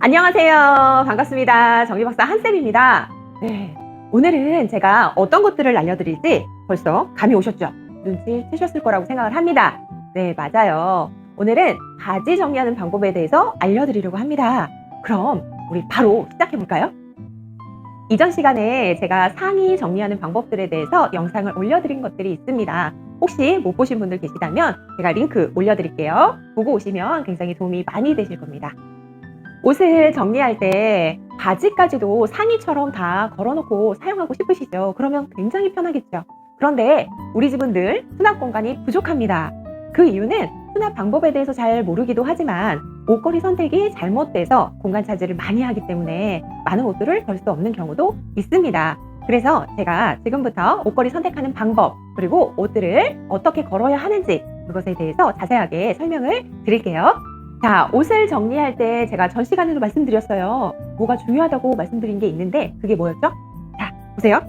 안녕하세요. 반갑습니다. 정리박사 한쌤입니다. 네, 오늘은 제가 어떤 것들을 알려드릴지 벌써 감이 오셨죠? 눈치채셨을 거라고 생각을 합니다. 네, 맞아요. 오늘은 바지 정리하는 방법에 대해서 알려드리려고 합니다. 그럼 우리 바로 시작해볼까요? 이전 시간에 제가 상의 정리하는 방법들에 대해서 영상을 올려드린 것들이 있습니다. 혹시 못 보신 분들 계시다면 제가 링크 올려드릴게요. 보고 오시면 굉장히 도움이 많이 되실 겁니다. 옷을 정리할 때 바지까지도 상의처럼 다 걸어놓고 사용하고 싶으시죠? 그러면 굉장히 편하겠죠. 그런데 우리 집은 늘 수납 공간이 부족합니다. 그 이유는 수납 방법에 대해서 잘 모르기도 하지만 옷걸이 선택이 잘못돼서 공간 차지를 많이 하기 때문에 많은 옷들을 걸 수 없는 경우도 있습니다. 그래서 제가 지금부터 옷걸이 선택하는 방법, 그리고 옷들을 어떻게 걸어야 하는지 그것에 대해서 자세하게 설명을 드릴게요. 자, 옷을 정리할 때 제가 전 시간에도 말씀드렸어요. 뭐가 중요하다고 말씀드린 게 있는데 그게 뭐였죠? 자, 보세요.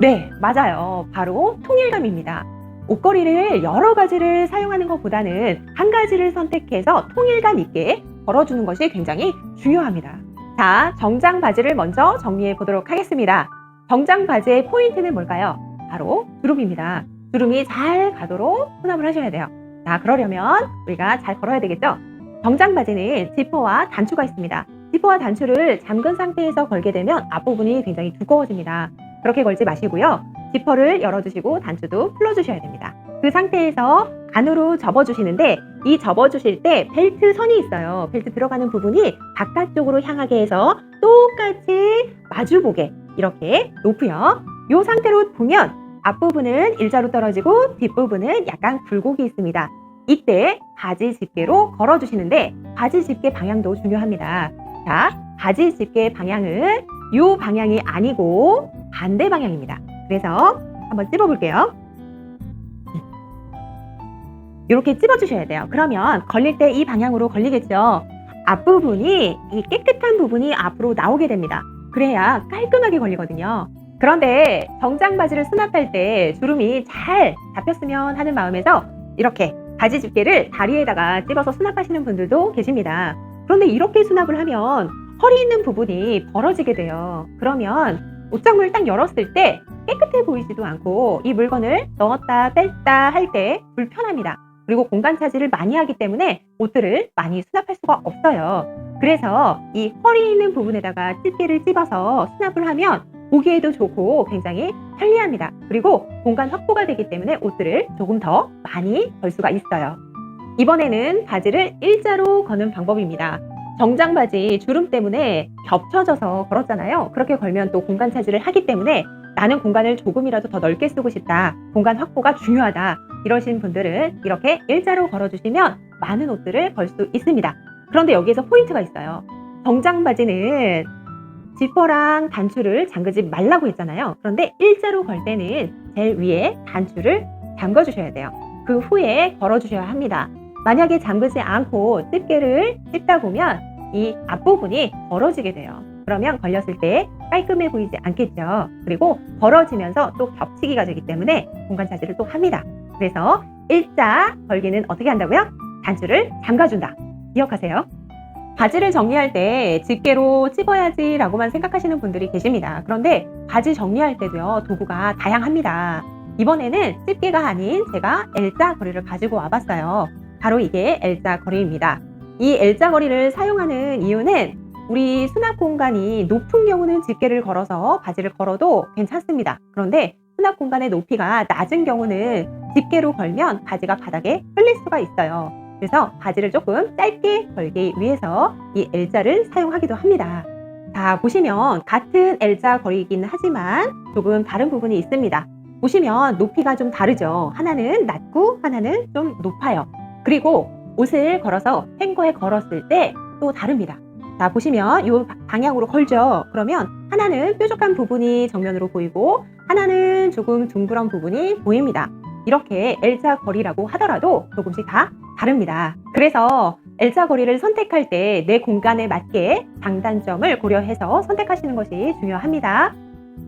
네, 맞아요. 바로 통일감입니다. 옷걸이를 여러 가지를 사용하는 것보다는 한 가지를 선택해서 통일감 있게 걸어주는 것이 굉장히 중요합니다. 자, 정장 바지를 먼저 정리해 보도록 하겠습니다. 정장 바지의 포인트는 뭘까요? 바로 주름입니다. 주름이 잘 가도록 수납을 하셔야 돼요. 자, 그러려면 우리가 잘 걸어야 되겠죠? 정장 바지는 지퍼와 단추가 있습니다. 지퍼와 단추를 잠근 상태에서 걸게 되면 앞부분이 굉장히 두꺼워집니다. 그렇게 걸지 마시고요. 지퍼를 열어주시고 단추도 풀어주셔야 됩니다. 그 상태에서 안으로 접어주시는데 이 접어주실 때 벨트 선이 있어요. 벨트 들어가는 부분이 바깥쪽으로 향하게 해서 똑같이 마주보게 이렇게 놓고요. 이 상태로 보면 앞부분은 일자로 떨어지고 뒷부분은 약간 굴곡이 있습니다. 이때 바지 집게로 걸어주시는데 바지 집게 방향도 중요합니다. 자, 바지 집게 방향은 이 방향이 아니고 반대 방향입니다. 그래서 한번 찝어볼게요. 이렇게 찝어주셔야 돼요. 그러면 걸릴 때 이 방향으로 걸리겠죠. 앞부분이 이 깨끗한 부분이 앞으로 나오게 됩니다. 그래야 깔끔하게 걸리거든요. 그런데 정장 바지를 수납할 때 주름이 잘 잡혔으면 하는 마음에서 이렇게 바지 집게를 다리에다가 찝어서 수납하시는 분들도 계십니다. 그런데 이렇게 수납을 하면 허리 있는 부분이 벌어지게 돼요. 그러면 옷장문을 딱 열었을 때 깨끗해 보이지도 않고 이 물건을 넣었다 뺐다 할 때 불편합니다. 그리고 공간 차지를 많이 하기 때문에 옷들을 많이 수납할 수가 없어요. 그래서 이 허리 있는 부분에다가 집게를 찝어서 수납을 하면 보기에도 좋고 굉장히 편리합니다. 그리고 공간 확보가 되기 때문에 옷들을 조금 더 많이 걸 수가 있어요. 이번에는 바지를 일자로 거는 방법입니다. 정장 바지 주름 때문에 겹쳐져서 걸었잖아요. 그렇게 걸면 또 공간 차지를 하기 때문에 나는 공간을 조금이라도 더 넓게 쓰고 싶다. 공간 확보가 중요하다. 이러신 분들은 이렇게 일자로 걸어주시면 많은 옷들을 걸 수 있습니다. 그런데 여기에서 포인트가 있어요. 정장 바지는 지퍼랑 단추를 잠그지 말라고 했잖아요. 그런데 일자로 걸 때는 제일 위에 단추를 잠궈 주셔야 돼요. 그 후에 걸어 주셔야 합니다. 만약에 잠그지 않고 집게를 찝다 보면 이 앞부분이 벌어지게 돼요. 그러면 걸렸을 때 깔끔해 보이지 않겠죠. 그리고 벌어지면서 또 겹치기가 되기 때문에 공간 차지를 또 합니다. 그래서 일자 걸기는 어떻게 한다고요? 단추를 잠가준다. 기억하세요. 바지를 정리할 때 집게로 찝어야지 라고만 생각하시는 분들이 계십니다. 그런데 바지 정리할 때도요, 도구가 다양합니다. 이번에는 집게가 아닌 제가 L자 거리를 가지고 와봤어요. 바로 이게 L자 거리입니다. 이 L자 거리를 사용하는 이유는 우리 수납 공간이 높은 경우는 집게를 걸어서 바지를 걸어도 괜찮습니다. 그런데 수납 공간의 높이가 낮은 경우는 집게로 걸면 바지가 바닥에 흘릴 수가 있어요. 그래서 바지를 조금 짧게 걸기 위해서 이 L자를 사용하기도 합니다. 자, 보시면 같은 L자 거리이긴 하지만 조금 다른 부분이 있습니다. 보시면 높이가 좀 다르죠. 하나는 낮고 하나는 좀 높아요. 그리고 옷을 걸어서 행거에 걸었을 때 또 다릅니다. 자, 보시면 이 방향으로 걸죠. 그러면 하나는 뾰족한 부분이 정면으로 보이고 하나는 조금 둥그런 부분이 보입니다. 이렇게 L자 거리라고 하더라도 조금씩 다 다릅니다. 그래서 L자 거리를 선택할 때 내 공간에 맞게 장단점을 고려해서 선택하시는 것이 중요합니다.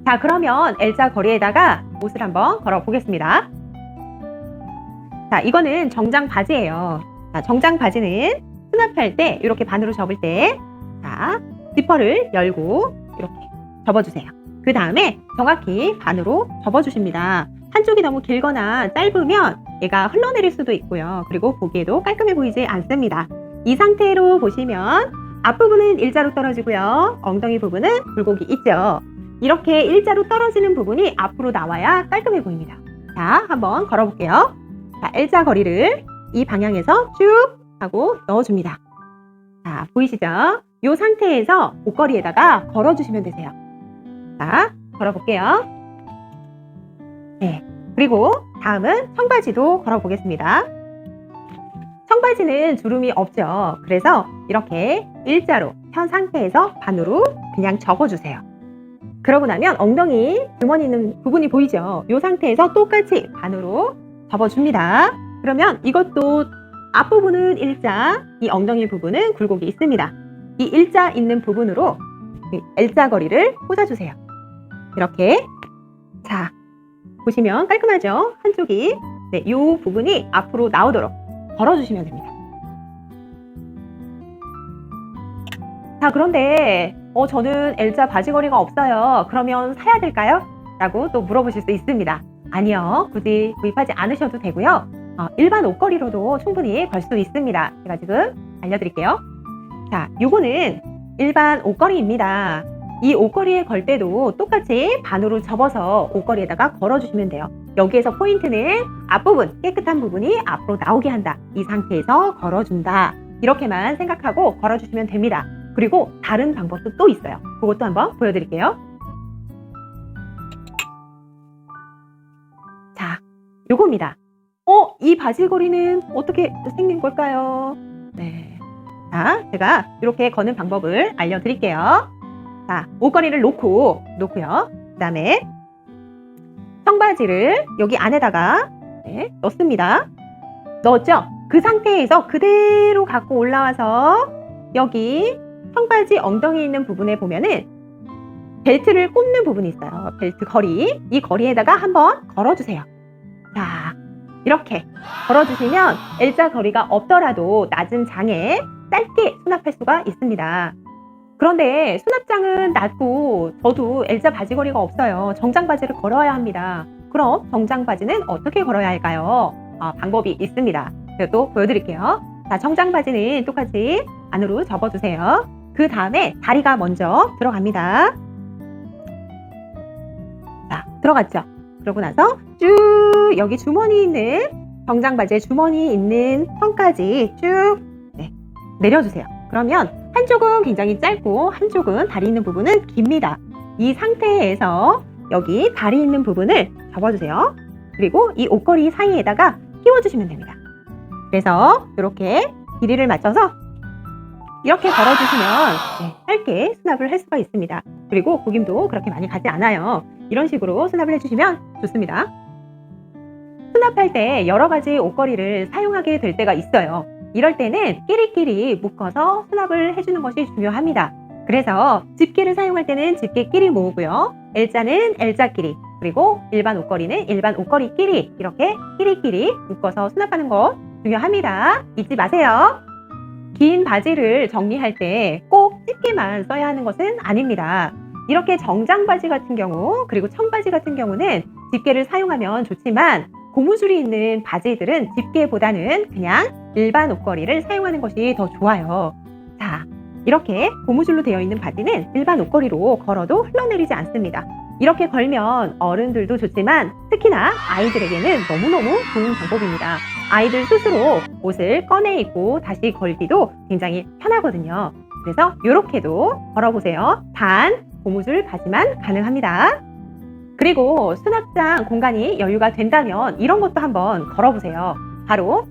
자, 그러면 L자 거리에다가 옷을 한번 걸어 보겠습니다. 자, 이거는 정장 바지예요. 자, 정장 바지는 수납할 때 이렇게 반으로 접을 때 자, 지퍼를 열고 이렇게 접어주세요. 그 다음에 정확히 반으로 접어주십니다. 한쪽이 너무 길거나 짧으면 얘가 흘러내릴 수도 있고요. 그리고 보기에도 깔끔해 보이지 않습니다. 이 상태로 보시면 앞부분은 일자로 떨어지고요. 엉덩이 부분은 굴곡이 있죠. 이렇게 일자로 떨어지는 부분이 앞으로 나와야 깔끔해 보입니다. 자, 한번 걸어볼게요. 자, L자 거리를 이 방향에서 쭉 하고 넣어줍니다. 자, 보이시죠? 이 상태에서 옷걸이에다가 걸어주시면 되세요. 자, 걸어볼게요. 네. 그리고 다음은 청바지도 걸어보겠습니다. 청바지는 주름이 없죠. 그래서 이렇게 일자로 편 상태에서 반으로 그냥 접어주세요. 그러고 나면 엉덩이 주머니 있는 부분이 보이죠? 이 상태에서 똑같이 반으로 접어줍니다. 그러면 이것도 앞부분은 일자, 이 엉덩이 부분은 굴곡이 있습니다. 이 일자 있는 부분으로 L자 거리를 꽂아주세요. 이렇게. 자, 보시면 깔끔하죠? 한쪽이. 네, 이 부분이 앞으로 나오도록 걸어주시면 됩니다. 자, 그런데 저는 L자 바지 거리가 없어요. 그러면 사야 될까요? 라고 또 물어보실 수 있습니다. 아니요. 굳이 구입하지 않으셔도 되고요. 일반 옷걸이로도 충분히 걸 수 있습니다. 제가 지금 알려드릴게요. 자, 요거는 일반 옷걸이입니다. 이 옷걸이에 걸 때도 똑같이 반으로 접어서 옷걸이에다가 걸어주시면 돼요. 여기에서 포인트는 앞부분, 깨끗한 부분이 앞으로 나오게 한다. 이 상태에서 걸어준다. 이렇게만 생각하고 걸어주시면 됩니다. 그리고 다른 방법도 또 있어요. 그것도 한번 보여드릴게요. 자, 요겁니다. 이 바지 거리는 어떻게 생긴 걸까요? 네. 자, 제가 이렇게 거는 방법을 알려드릴게요. 자, 옷걸이를 놓고요. 그 다음에 청바지를 여기 안에다가 넣습니다. 넣었죠? 그 상태에서 그대로 갖고 올라와서 여기 청바지 엉덩이 있는 부분에 보면은 벨트를 꽂는 부분이 있어요. 벨트 거리. 이 거리에다가 한번 걸어주세요. 자, 이렇게 걸어주시면 L자 거리가 없더라도 낮은 장에 짧게 수납할 수가 있습니다. 그런데 수납장은 낮고 저도 L자 바지 거리가 없어요. 정장 바지를 걸어야 합니다. 그럼 정장 바지는 어떻게 걸어야 할까요? 방법이 있습니다. 제가 또 보여드릴게요. 자, 정장 바지는 똑같이 안으로 접어주세요. 그 다음에 다리가 먼저 들어갑니다. 자, 들어갔죠? 그러고 나서 쭉 여기 주머니 있는 정장 바지에 주머니 있는 선까지 쭉 내려주세요. 그러면 한쪽은 굉장히 짧고 한쪽은 다리 있는 부분은 깁니다. 이 상태에서 여기 다리 있는 부분을 접어주세요. 그리고 이 옷걸이 사이에다가 끼워주시면 됩니다. 그래서 이렇게 길이를 맞춰서 이렇게 걸어주시면 짧게 수납을 할 수가 있습니다. 그리고 구김도 그렇게 많이 가지 않아요. 이런 식으로 수납을 해주시면 좋습니다. 수납할 때 여러 가지 옷걸이를 사용하게 될 때가 있어요. 이럴 때는 끼리끼리 묶어서 수납을 해주는 것이 중요합니다. 그래서 집게를 사용할 때는 집게끼리 모으고요. L자는 L자끼리, 그리고 일반 옷걸이는 일반 옷걸이끼리 이렇게 끼리끼리 묶어서 수납하는 거 중요합니다. 잊지 마세요. 긴 바지를 정리할 때 꼭 집게만 써야 하는 것은 아닙니다. 이렇게 정장 바지 같은 경우, 그리고 청바지 같은 경우는 집게를 사용하면 좋지만 고무줄이 있는 바지들은 집게보다는 그냥 일반 옷걸이를 사용하는 것이 더 좋아요. 자, 이렇게 고무줄로 되어 있는 바지는 일반 옷걸이로 걸어도 흘러내리지 않습니다. 이렇게 걸면 어른들도 좋지만 특히나 아이들에게는 너무너무 좋은 방법입니다. 아이들 스스로 옷을 꺼내 입고 다시 걸기도 굉장히 편하거든요. 그래서 이렇게도 걸어보세요. 단 고무줄 바지만 가능합니다. 그리고 수납장 공간이 여유가 된다면 이런 것도 한번 걸어보세요. 바로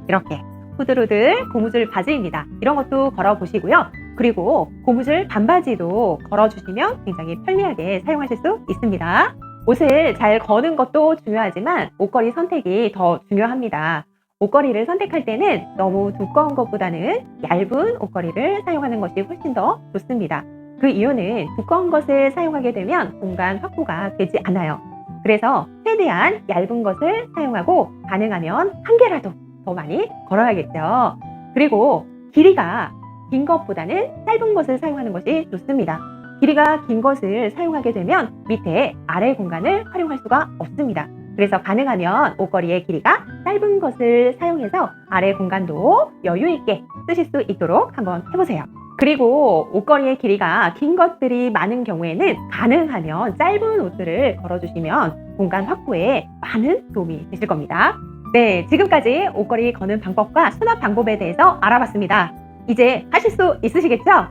이렇게 후들후들 고무줄 바지입니다. 이런 것도 걸어보시고요. 그리고 고무줄 반바지도 걸어주시면 굉장히 편리하게 사용하실 수 있습니다. 옷을 잘 거는 것도 중요하지만 옷걸이 선택이 더 중요합니다. 옷걸이를 선택할 때는 너무 두꺼운 것보다는 얇은 옷걸이를 사용하는 것이 훨씬 더 좋습니다. 그 이유는 두꺼운 것을 사용하게 되면 공간 확보가 되지 않아요. 그래서 최대한 얇은 것을 사용하고 가능하면 한 개라도 더 많이 걸어야겠죠. 그리고 길이가 긴 것보다는 짧은 것을 사용하는 것이 좋습니다. 길이가 긴 것을 사용하게 되면 밑에 아래 공간을 활용할 수가 없습니다. 그래서 가능하면 옷걸이의 길이가 짧은 것을 사용해서 아래 공간도 여유 있게 쓰실 수 있도록 한번 해보세요. 그리고 옷걸이의 길이가 긴 것들이 많은 경우에는 가능하면 짧은 옷들을 걸어주시면 공간 확보에 많은 도움이 되실 겁니다. 네, 지금까지 옷걸이 거는 방법과 수납 방법에 대해서 알아봤습니다. 이제 하실 수 있으시겠죠?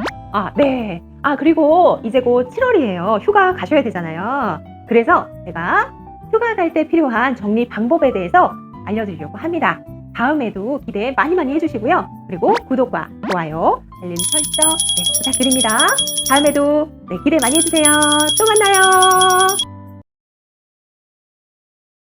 네. 그리고 이제 곧 7월이에요. 휴가 가셔야 되잖아요. 그래서 제가 휴가 갈 때 필요한 정리 방법에 대해서 알려드리려고 합니다. 다음에도 기대 많이 해주시고요. 그리고 구독과 좋아요, 알림 설정 부탁드립니다. 다음에도 기대 많이 해주세요. 또 만나요.